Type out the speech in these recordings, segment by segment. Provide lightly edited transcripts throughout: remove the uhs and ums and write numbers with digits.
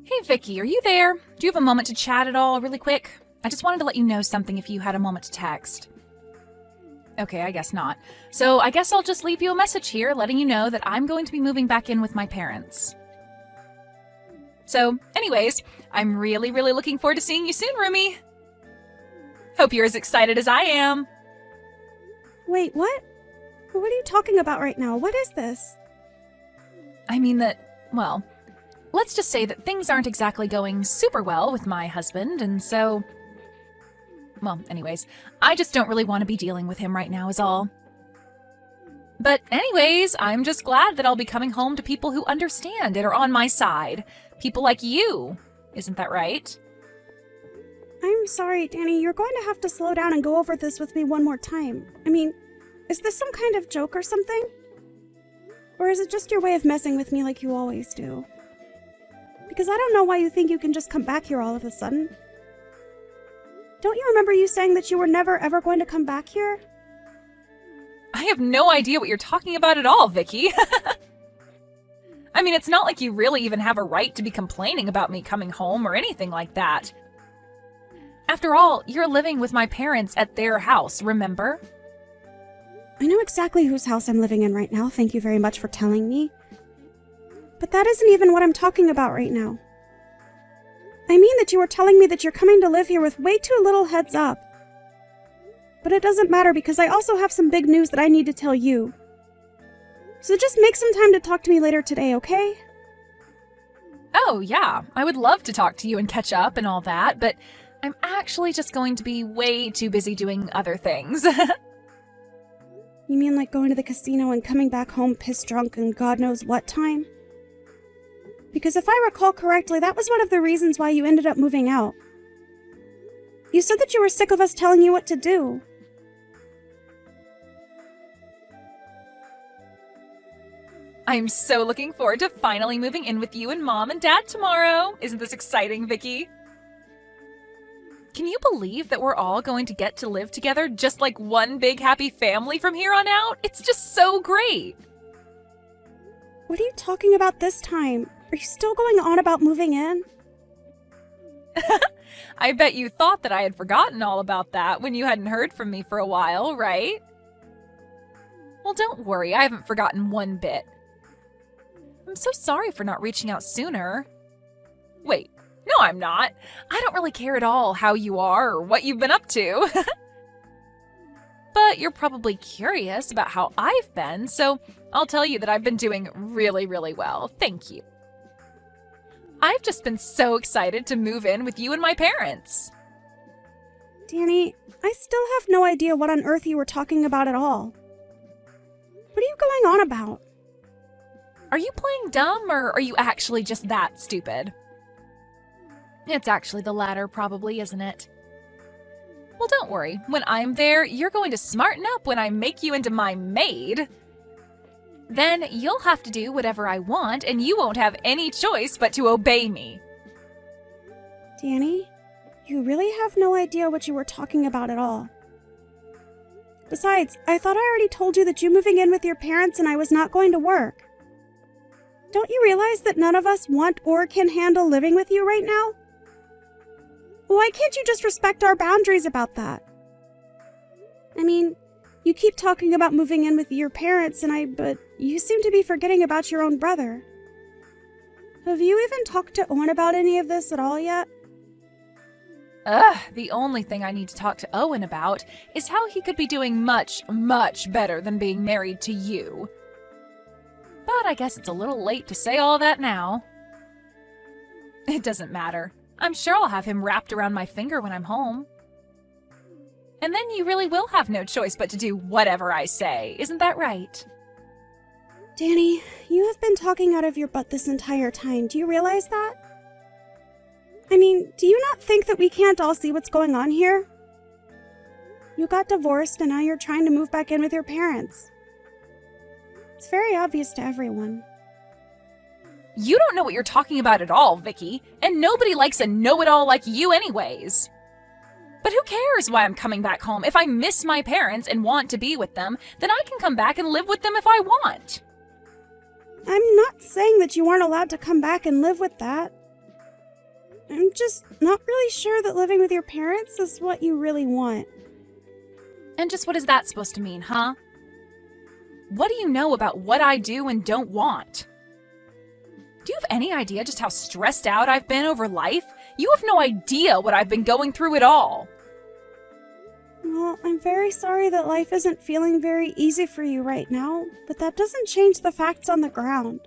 Hey Vicky, are you there? Do you have a moment to chat at all, really quick? I just wanted to let you know something if you had a moment to text. Okay, I guess not. So I guess I'll just leave you a message here letting you know that I'm going to be moving back in with my parents. So, anyways, I'm really looking forward to seeing you soon, roomie. Hope you're as excited as I am. Wait, what? What are you talking about right now? What is this? I mean that, well, let's just say that things aren't exactly going super well with my husband, and so... Well, anyways, I just don't really want to be dealing with him right now is all. But anyways, I'm just glad that I'll be coming home to people who understand and are on my side. People like you. Isn't that right? I'm sorry, Danny. You're going to have to slow down and go over this with me one more time. I mean, is this some kind of joke or something? Or is it just your way of messing with me like you always do? Because I don't know why you think you can just come back here all of a sudden. Don't you remember you saying that you were never ever going to come back here? I have no idea what you're talking about at all, Vicky. I mean, it's not like you really even have a right to be complaining about me coming home or anything like that. After all, you're living with my parents at their house, remember? I know exactly whose house I'm living in right now, thank you very much for telling me. But that isn't even what I'm talking about right now. I mean that you were telling me that you're coming to live here with way too little heads up. But it doesn't matter because I also have some big news that I need to tell you. So just make some time to talk to me later today, okay? Oh, yeah. I would love to talk to you and catch up and all that, but I'm actually just going to be way too busy doing other things. You mean like going to the casino and coming back home pissed drunk and God knows what time? Because if I recall correctly, that was one of the reasons why you ended up moving out. You said that you were sick of us telling you what to do. I'm so looking forward to finally moving in with you and Mom and Dad tomorrow. Isn't this exciting, Vicky? Can you believe that we're all going to get to live together just like one big happy family from here on out? It's just so great. What are you talking about this time? Are you still going on about moving in? I bet you thought that I had forgotten all about that when you hadn't heard from me for a while, right? Well, don't worry, I haven't forgotten one bit. I'm so sorry for not reaching out sooner. Wait, no I'm not. I don't really care at all how you are or what you've been up to. But you're probably curious about how I've been, so I'll tell you that I've been doing really well. Thank you. I've just been so excited to move in with you and my parents. Danny, I still have no idea what on earth you were talking about at all. What are you going on about? Are you playing dumb, or are you actually just that stupid? It's actually the latter, probably, isn't it? Well, don't worry. When I'm there, you're going to smarten up when I make you into my maid. Then you'll have to do whatever I want, and you won't have any choice but to obey me. Danny, you really have no idea what you were talking about at all. Besides, I thought I already told you that you moving in with your parents and I was not going to work. Don't you realize that none of us want or can handle living with you right now? Why can't you just respect our boundaries about that? I mean, you keep talking about moving in with your parents but you seem to be forgetting about your own brother. Have you even talked to Owen about any of this at all yet? The only thing I need to talk to Owen about is how he could be doing much better than being married to you. But I guess it's a little late to say all that now. It doesn't matter. I'm sure I'll have him wrapped around my finger when I'm home. And then you really will have no choice but to do whatever I say. Isn't that right? Danny, you have been talking out of your butt this entire time. Do you realize that? I mean, do you not think that we can't all see what's going on here? You got divorced and now you're trying to move back in with your parents. It's very obvious to everyone. You don't know what you're talking about at all, Vicky, and nobody likes a know-it-all like you anyways. But who cares why I'm coming back home? If I miss my parents and want to be with them, then I can come back and live with them if I want. I'm not saying that you aren't allowed to come back and live with that. I'm just not really sure that living with your parents is what you really want. And just what is that supposed to mean, huh? What do you know about what I do and don't want? Do you have any idea just how stressed out I've been over life? You have no idea what I've been going through at all. Well, I'm very sorry that life isn't feeling very easy for you right now, but that doesn't change the facts on the ground.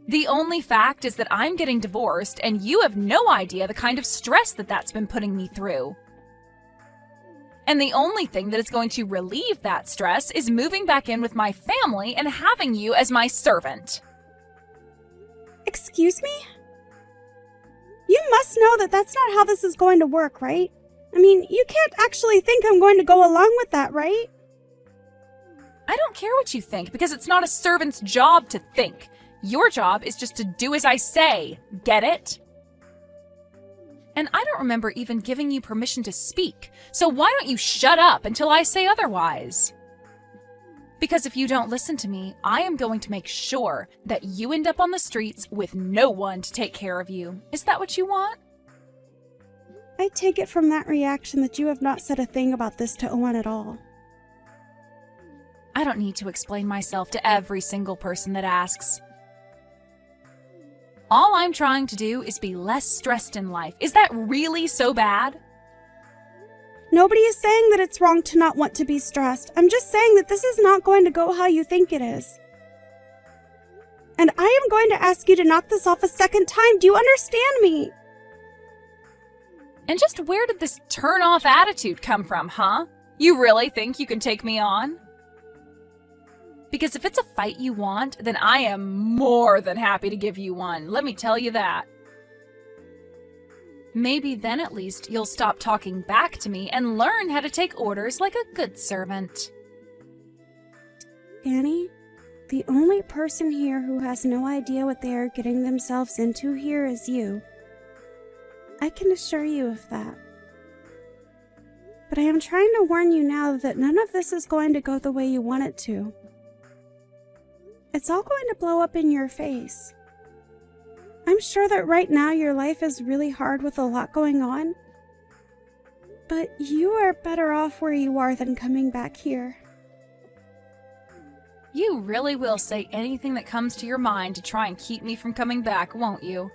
The only fact is that I'm getting divorced, and you have no idea the kind of stress that's been putting me through. And the only thing that is going to relieve that stress is moving back in with my family and having you as my servant. Excuse me? You must know that that's not how this is going to work, right? I mean, you can't actually think I'm going to go along with that, right? I don't care what you think, because it's not a servant's job to think. Your job is just to do as I say. Get it? And I don't remember even giving you permission to speak, so why don't you shut up until I say otherwise? Because if you don't listen to me, I am going to make sure that you end up on the streets with no one to take care of you. Is that what you want? I take it from that reaction that you have not said a thing about this to Owen at all. I don't need to explain myself to every single person that asks. All I'm trying to do is be less stressed in life. Is that really so bad? Nobody is saying that it's wrong to not want to be stressed. I'm just saying that this is not going to go how you think it is. And I am going to ask you to knock this off a second time. Do you understand me? And just where did this turn-off attitude come from, huh? You really think you can take me on? Because if it's a fight you want, then I am more than happy to give you one. Let me tell you that. Maybe then at least you'll stop talking back to me and learn how to take orders like a good servant. Annie, the only person here who has no idea what they are getting themselves into here is you. I can assure you of that. But I am trying to warn you now that none of this is going to go the way you want it to. It's all going to blow up in your face. I'm sure that right now your life is really hard with a lot going on. But you are better off where you are than coming back here. You really will say anything that comes to your mind to try and keep me from coming back, won't you?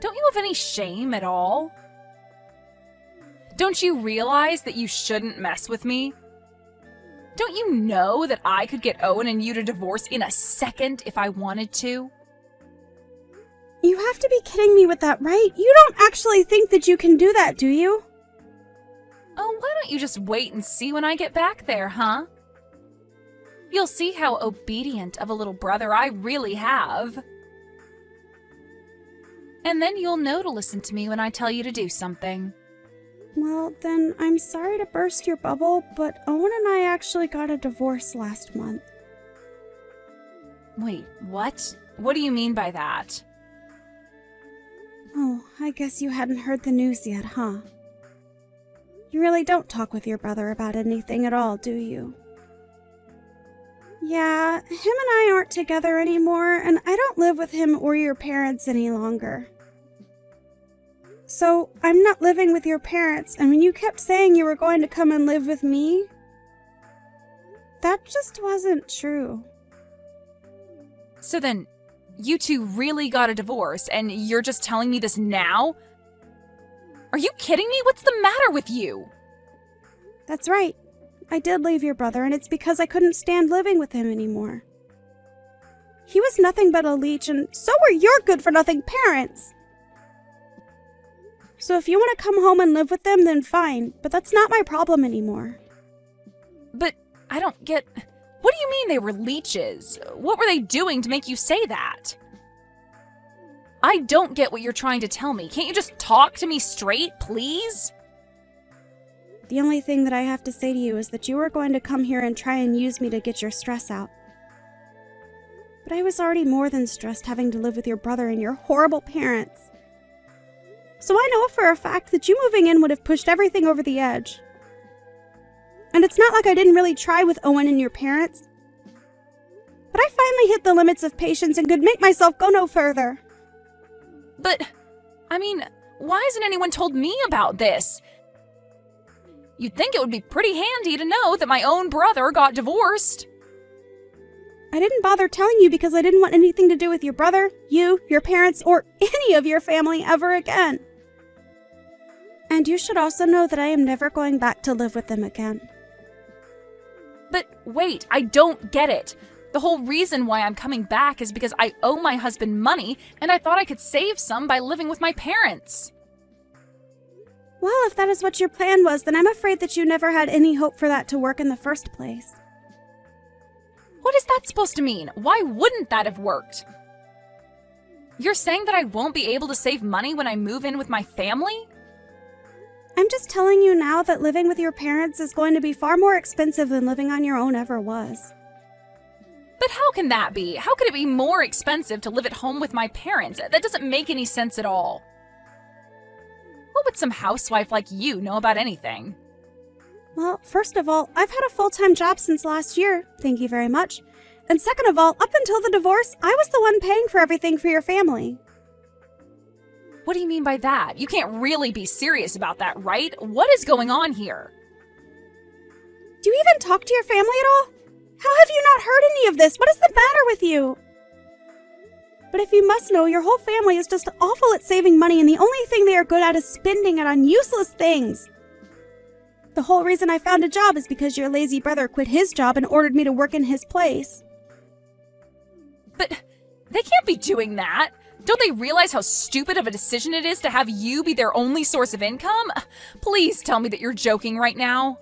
Don't you have any shame at all? Don't you realize that you shouldn't mess with me? Don't you know that I could get Owen and you to divorce in a second if I wanted to? You have to be kidding me with that, right? You don't actually think that you can do that, do you? Oh, why don't you just wait and see when I get back there, huh? You'll see how obedient of a little brother I really have. And then you'll know to listen to me when I tell you to do something. Well, then, I'm sorry to burst your bubble, but Owen and I actually got a divorce last month. Wait, what? What do you mean by that? Oh, I guess you hadn't heard the news yet, huh? You really don't talk with your brother about anything at all, do you? Yeah, him and I aren't together anymore, and I don't live with him or your parents any longer. So, I'm not living with your parents, and when you kept saying you were going to come and live with me, that just wasn't true. So then, you two really got a divorce, and you're just telling me this now? Are you kidding me? What's the matter with you? That's right. I did leave your brother, and it's because I couldn't stand living with him anymore. He was nothing but a leech, and so were your good-for-nothing parents. So if you want to come home and live with them, then fine, but that's not my problem anymore. But I don't get... What do you mean they were leeches? What were they doing to make you say that? I don't get what you're trying to tell me. Can't you just talk to me straight, please? The only thing that I have to say to you is that you were going to come here and try and use me to get your stress out. But I was already more than stressed having to live with your brother and your horrible parents. So I know for a fact that you moving in would have pushed everything over the edge. And it's not like I didn't really try with Owen and your parents. But I finally hit the limits of patience and could make myself go no further. But I mean, why hasn't anyone told me about this? You'd think it would be pretty handy to know that my own brother got divorced. I didn't bother telling you because I didn't want anything to do with your brother, you, your parents, or any of your family ever again. And you should also know that I am never going back to live with them again. But wait, I don't get it. The whole reason why I'm coming back is because I owe my husband money, and I thought I could save some by living with my parents. Well, if that is what your plan was, then I'm afraid that you never had any hope for that to work in the first place. What is that supposed to mean? Why wouldn't that have worked? You're saying that I won't be able to save money when I move in with my family? I'm just telling you now that living with your parents is going to be far more expensive than living on your own ever was. But how can that be? How could it be more expensive to live at home with my parents? That doesn't make any sense at all. What would some housewife like you know about anything? Well, first of all, I've had a full-time job since last year, thank you very much. And second of all, up until the divorce, I was the one paying for everything for your family. What do you mean by that? You can't really be serious about that, right? What is going on here? Do you even talk to your family at all? How have you not heard any of this? What is the matter with you? But if you must know, your whole family is just awful at saving money, and the only thing they are good at is spending it on useless things. The whole reason I found a job is because your lazy brother quit his job and ordered me to work in his place. But they can't be doing that. Don't they realize how stupid of a decision it is to have you be their only source of income? Please tell me that you're joking right now.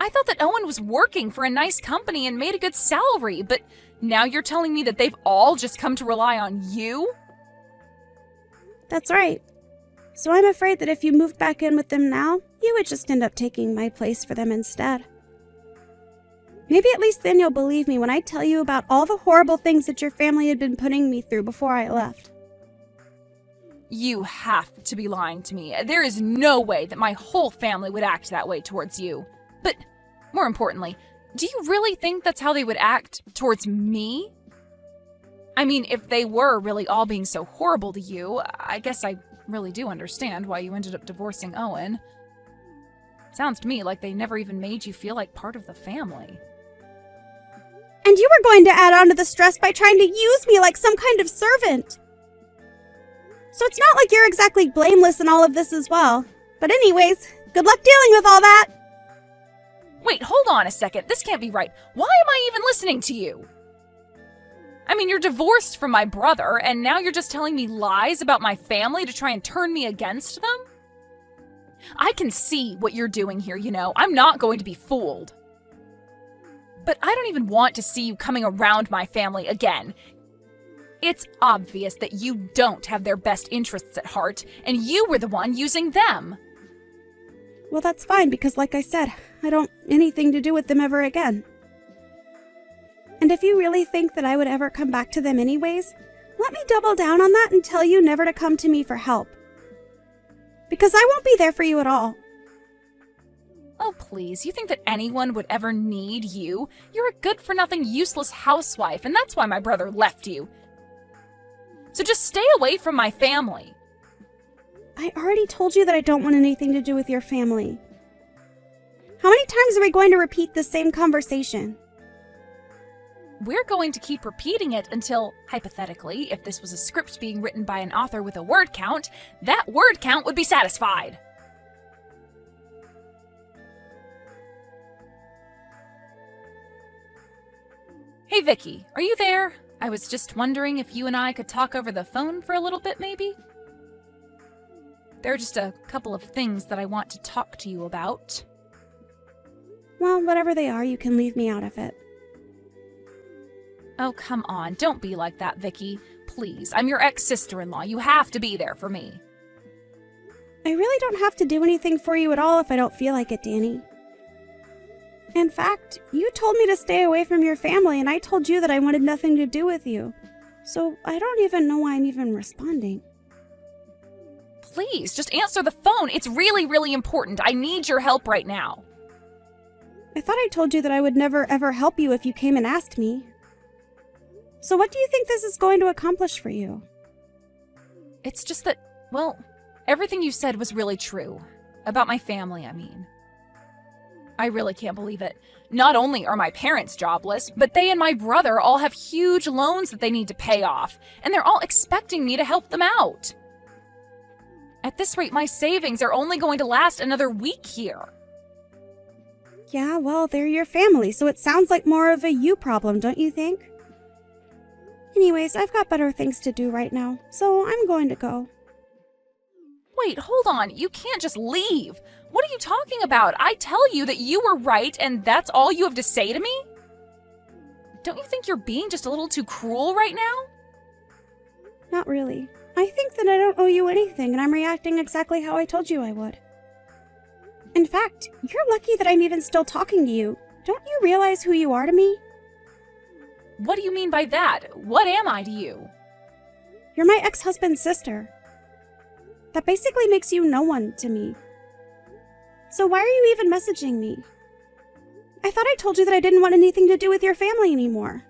I thought that Owen was working for a nice company and made a good salary, but now you're telling me that they've all just come to rely on you? That's right. So I'm afraid that if you moved back in with them now, you would just end up taking my place for them instead. Maybe at least then you'll believe me when I tell you about all the horrible things that your family had been putting me through before I left. You have to be lying to me. There is no way that my whole family would act that way towards you. But more importantly, do you really think that's how they would act towards me? I mean, if they were really all being so horrible to you, I guess I really do understand why you ended up divorcing Owen. Sounds to me like they never even made you feel like part of the family. And you were going to add on to the stress by trying to use me like some kind of servant. So it's not like you're exactly blameless in all of this as well. But anyways, good luck dealing with all that. Wait, hold on a second. This can't be right. Why am I even listening to you? I mean, you're divorced from my brother, and now you're just telling me lies about my family to try and turn me against them? I can see what you're doing here, you know. I'm not going to be fooled. But I don't even want to see you coming around my family again. It's obvious that you don't have their best interests at heart, and you were the one using them. Well, that's fine, because like I said, I don't want anything to do with them ever again. And if you really think that I would ever come back to them anyways, let me double down on that and tell you never to come to me for help. Because I won't be there for you at all. Oh, please, you think that anyone would ever need you? You're a good-for-nothing, useless housewife, and that's why my brother left you. So just stay away from my family. I already told you that I don't want anything to do with your family. How many times are we going to repeat the same conversation? We're going to keep repeating it until, hypothetically, if this was a script being written by an author with a word count, that word count would be satisfied. Hey, Vicky, are you there? I was just wondering if you and I could talk over the phone for a little bit, maybe? There are just a couple of things that I want to talk to you about. Well, whatever they are, you can leave me out of it. Oh, come on. Don't be like that, Vicky. Please, I'm your ex-sister-in-law. You have to be there for me. I really don't have to do anything for you at all if I don't feel like it, Danny. In fact, you told me to stay away from your family, and I told you that I wanted nothing to do with you. So I don't even know why I'm even responding. Please, just answer the phone. It's really, really important. I need your help right now. I thought I told you that I would never ever help you if you came and asked me. So what do you think this is going to accomplish for you? It's just that Well, everything you said was really true. About my family, I mean. I really can't believe it. Not only are my parents jobless, but they and my brother all have huge loans that they need to pay off, and they're all expecting me to help them out. At this rate, my savings are only going to last another week here. Yeah, well, they're your family, so it sounds like more of a you problem, don't you think? Anyways, I've got better things to do right now, so I'm going to go. Wait, hold on. You can't just leave. What are you talking about? I tell you that you were right and that's all you have to say to me? Don't you think you're being just a little too cruel right now? Not really. I think that I don't owe you anything and I'm reacting exactly how I told you I would. In fact, you're lucky that I'm even still talking to you. Don't you realize who you are to me? What do you mean by that? What am I to you? You're my ex-husband's sister. That basically makes you no one to me. So why are you even messaging me? I thought I told you that I didn't want anything to do with your family anymore.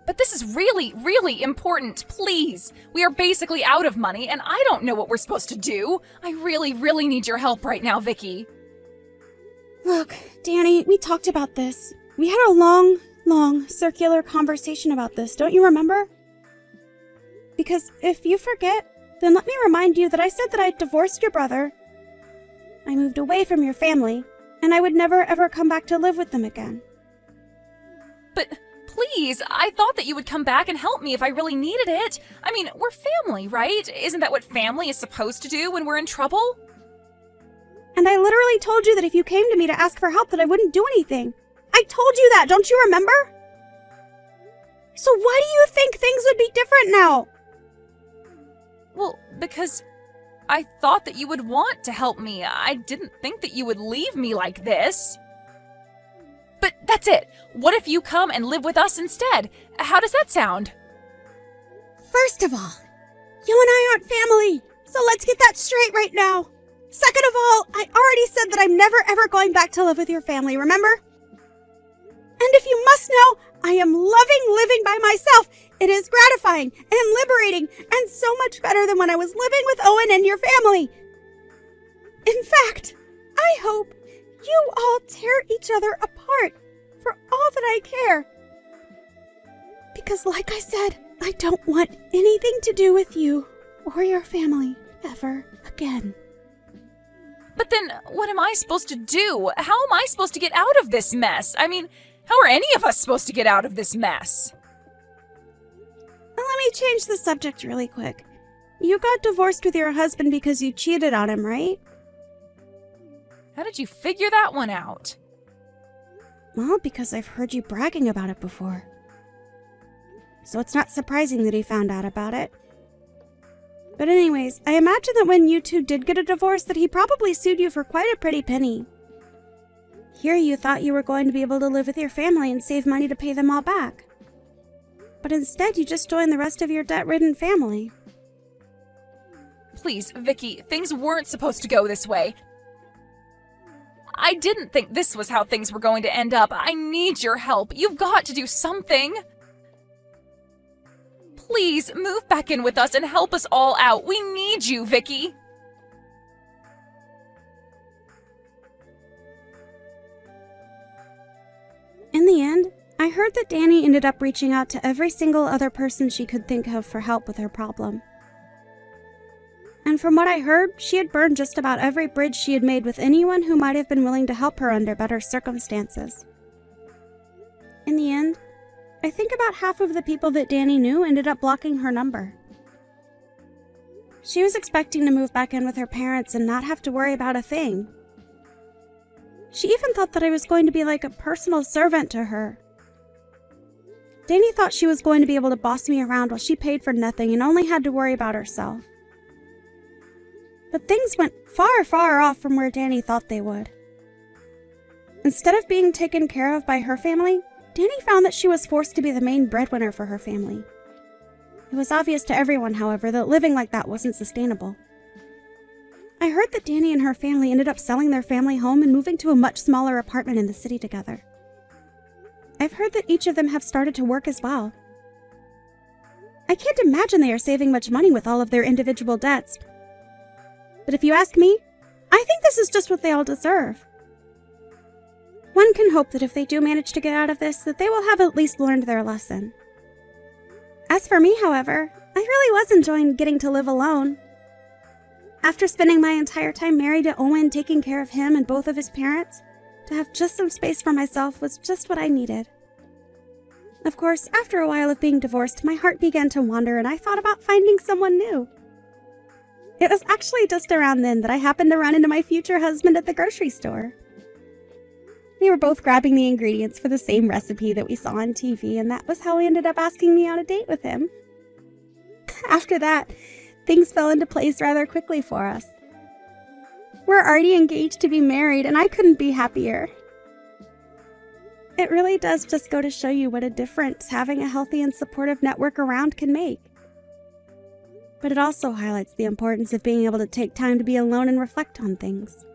But this is really, really important. Please. We are basically out of money and I don't know what we're supposed to do. I really, really need your help right now, Vicky. Look, Danny, we talked about this. We had a long circular conversation about this, don't you remember? Because if you forget, then let me remind you that I said that I'd divorced your brother, I moved away from your family, and I would never ever come back to live with them again. But please, I thought that you would come back and help me if I really needed it. I mean, we're family, right? Isn't that what family is supposed to do when we're in trouble? And I literally told you that if you came to me to ask for help that I wouldn't do anything. I told you that, don't you remember? So why do you think things would be different now? Well, because I thought that you would want to help me. I didn't think that you would leave me like this. But that's it. What if you come and live with us instead? How does that sound? First of all, you and I aren't family, so let's get that straight right now. Second of all, I already said that I'm never ever going back to live with your family, remember? And if you must know, I am loving living by myself. It is gratifying and liberating and so much better than when I was living with Owen and your family. In fact, I hope you all tear each other apart for all that I care. Because like I said, I don't want anything to do with you or your family ever again. But then, what am I supposed to do? How am I supposed to get out of this mess? I mean, how are any of us supposed to get out of this mess? Well, let me change the subject really quick. You got divorced with your husband because you cheated on him, right? How did you figure that one out? Well, because I've heard you bragging about it before. So it's not surprising that he found out about it. But anyways, I imagine that when you two did get a divorce that he probably sued you for quite a pretty penny. Here you thought you were going to be able to live with your family and save money to pay them all back. But instead you just joined the rest of your debt-ridden family. Please, Vicky, things weren't supposed to go this way. I didn't think this was how things were going to end up. I need your help. You've got to do something. Please, move back in with us and help us all out. We need you, Vicky. In the end, I heard that Danny ended up reaching out to every single other person she could think of for help with her problem. And from what I heard, she had burned just about every bridge she had made with anyone who might have been willing to help her under better circumstances. In the end, I think about half of the people that Danny knew ended up blocking her number. She was expecting to move back in with her parents and not have to worry about a thing. She even thought that I was going to be like a personal servant to her. Danny thought she was going to be able to boss me around while she paid for nothing and only had to worry about herself. But things went far, far off from where Danny thought they would. Instead of being taken care of by her family, Danny found that she was forced to be the main breadwinner for her family. It was obvious to everyone, however, that living like that wasn't sustainable. I heard that Danny and her family ended up selling their family home and moving to a much smaller apartment in the city together. I've heard that each of them have started to work as well. I can't imagine they are saving much money with all of their individual debts. But if you ask me, I think this is just what they all deserve. One can hope that if they do manage to get out of this, that they will have at least learned their lesson. As for me, however, I really was enjoying getting to live alone. After spending my entire time married to Owen, taking care of him and both of his parents, to have just some space for myself was just what I needed. Of course, after a while of being divorced, my heart began to wander and I thought about finding someone new. It was actually just around then that I happened to run into my future husband at the grocery store. We were both grabbing the ingredients for the same recipe that we saw on TV, and that was how he ended up asking me on a date with him. After that, things fell into place rather quickly for us. We're already engaged to be married, and I couldn't be happier. It really does just go to show you what a difference having a healthy and supportive network around can make. But it also highlights the importance of being able to take time to be alone and reflect on things.